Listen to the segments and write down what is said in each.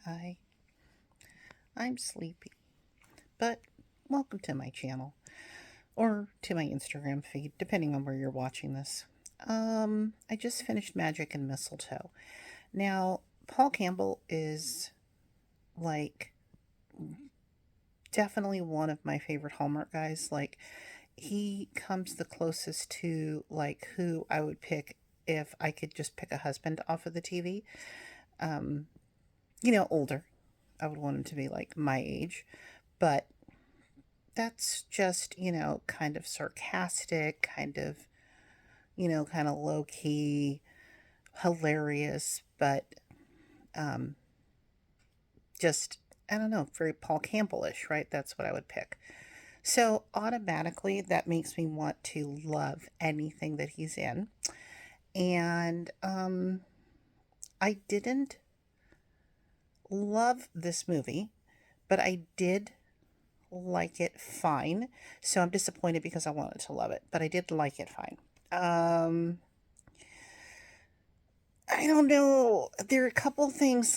Hi, I'm sleepy, but welcome to my channel or to my Instagram feed, depending on where you're watching this. I just finished Magic and Mistletoe. Now, Paul Campbell is like definitely one of my favorite Hallmark guys. Like, he comes the closest to like who I would pick if I could just pick a husband off of the TV. Um, Older. I would want him to be like my age, but that's just, kind of sarcastic, kind of low key, hilarious, but um, just, I don't know, very Paul Campbell-ish, right? That's what I would pick. So automatically, that makes me want to love anything that he's in. And I didn't love this movie, but I did like it fine. So I'm disappointed because I wanted to love it, but I did like it fine. Um, I don't know. There are a couple things.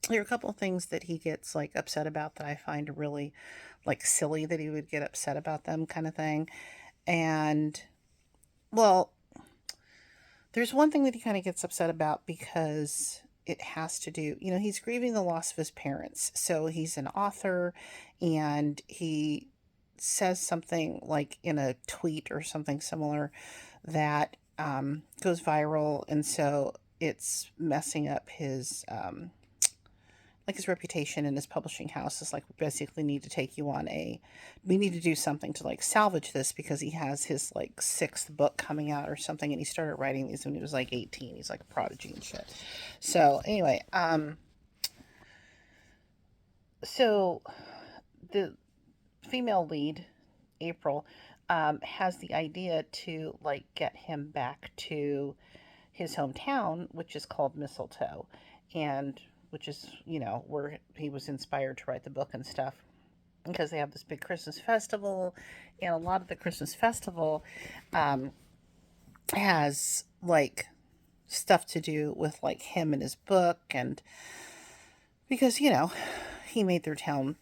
There are a couple things that he gets like upset about that I find really like silly that he would get upset about them, kind of thing. And well, there's one thing that he kind of gets upset about because it has to do, he's grieving the loss of his parents. So he's an author and he says something like in a tweet or something similar that goes viral. And so it's messing up his like his reputation in his publishing house is like, we basically need to take you on we need to do something to like salvage this because he has his like sixth book coming out or something, and he started writing these when he was like 18. He's like a prodigy and shit. So anyway, so the female lead, April, has the idea to like get him back to his hometown, which is called Mistletoe, and which is, where he was inspired to write the book and stuff. Because they have this big Christmas festival, and a lot of the Christmas festival um, has like stuff to do with like him and his book, and because he made their town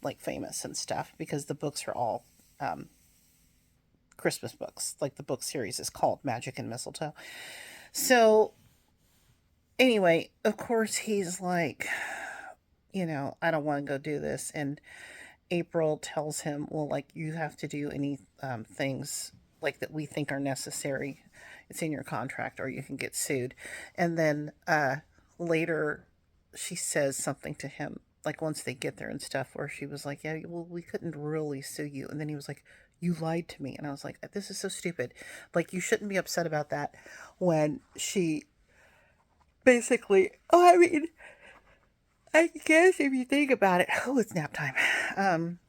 like famous and stuff because the books are all um, Christmas books. Like the book series is called Magic and Mistletoe. So anyway, of course he's like, I don't want to go do this, and April tells him, well, like, you have to do any things like that we think are necessary. It's in your contract or you can get sued. And then later she says something to him, like once they get there and stuff, where she was like, yeah, well, we couldn't really sue you. And then he was like, you lied to me. And I was like, this is so stupid. Like, you shouldn't be upset about that when she basically, oh, I mean, I guess if you think about it, oh, it's nap time. Um,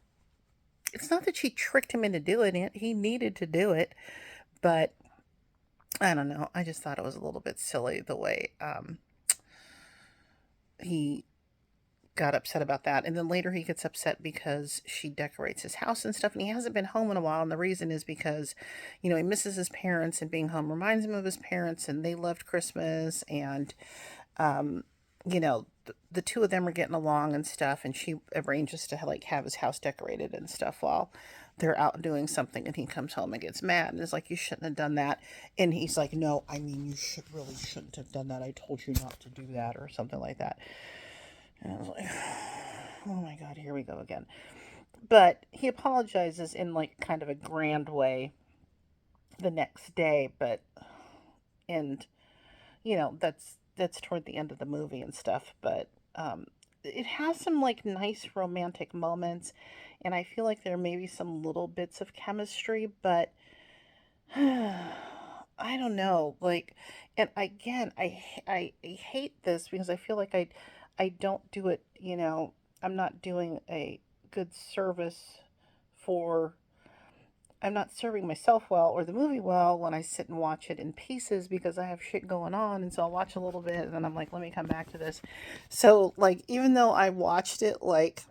it's not that she tricked him into doing it. He needed to do it, but I don't know. I just thought it was a little bit silly the way he got upset about that. And then later he gets upset because she decorates his house and stuff, and he hasn't been home in a while. And the reason is because, he misses his parents, and being home reminds him of his parents, and they loved Christmas. And um, the two of them are getting along and stuff, and she arranges to like have his house decorated and stuff while they're out doing something, and he comes home and gets mad and is like, you shouldn't have done that. And he's like, no, I mean, you really shouldn't have done that. I told you not to do that, or something like that. And I was like, oh my god, here we go again. But he apologizes in like kind of a grand way the next day, but and that's toward the end of the movie and stuff, but it has some like nice romantic moments, and I feel like there may be some little bits of chemistry, but I don't know, like, and again, I hate this because I feel like I don't do it, I'm not doing a good service for I'm not serving myself well or the movie well when I sit and watch it in pieces because I have shit going on. And so I'll watch a little bit and then I'm like, let me come back to this. So, like, even though I watched it, like,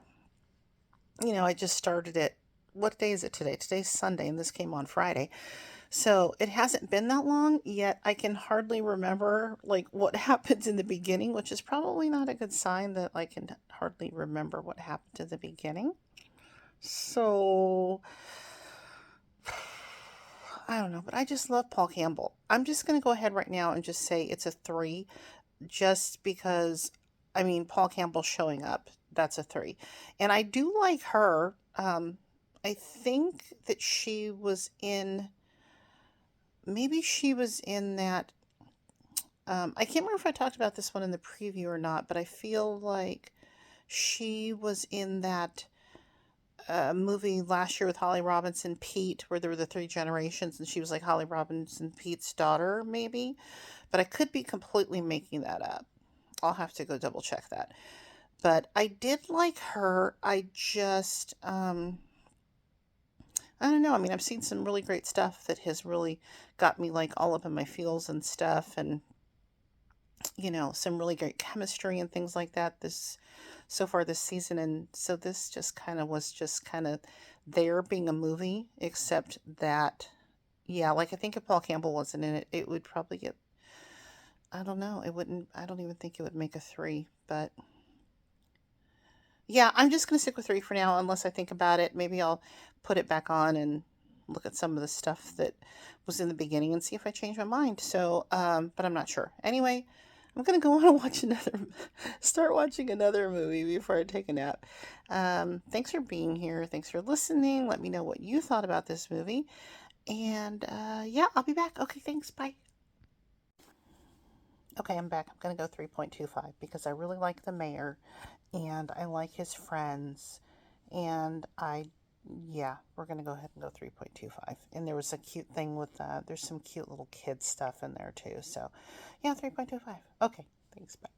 I just started it. What day is it today? Today's Sunday and this came on Friday. So it hasn't been that long yet. I can hardly remember like what happens in the beginning, which is probably not a good sign that I can hardly remember what happened in the beginning. So I don't know, but I just love Paul Campbell. I'm just going to go ahead right now and just say it's a three, just because, I mean, Paul Campbell showing up, that's a three. And I do like her. I think that she was in, maybe she was in that. I can't remember if I talked about this one in the preview or not, but I feel like she was in that movie last year with Holly Robinson Pete, where there were the three generations, and she was like Holly Robinson Pete's daughter, maybe. But I could be completely making that up. I'll have to go double check that. But I did like her. I don't know. I mean, I've seen some really great stuff that has really got me like all up in my feels and stuff, and some really great chemistry and things like that this so far this season. And so this just kind of was just kind of there being a movie, except that, yeah, like I think if Paul Campbell wasn't in it, it would probably get, I don't know, it wouldn't, I don't even think it would make a three. But yeah, I'm just going to stick with three for now, unless I think about it. Maybe I'll put it back on and look at some of the stuff that was in the beginning and see if I change my mind. So, but I'm not sure. Anyway, I'm going to go on and watch start watching another movie before I take a nap. Thanks for being here. Thanks for listening. Let me know what you thought about this movie. And yeah, I'll be back. Okay, thanks. Bye. Okay, I'm back. I'm going to go 3.25 because I really like the mayor and I like his friends. And yeah, we're going to go ahead and go 3.25. And there was a cute thing with, there's some cute little kid stuff in there too. So yeah, 3.25. Okay, thanks. Bye.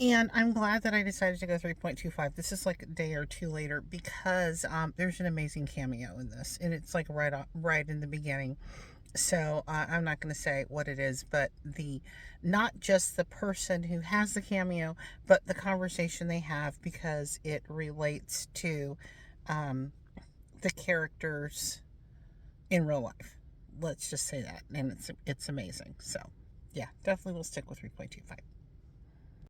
And I'm glad that I decided to go 3.25. This is like a day or two later because there's an amazing cameo in this, and it's like right in the beginning. So I'm not going to say what it is, but the not just the person who has the cameo, but the conversation they have, because it relates to um, the characters in real life. Let's just say that, and it's amazing. So yeah, definitely will stick with 3.25.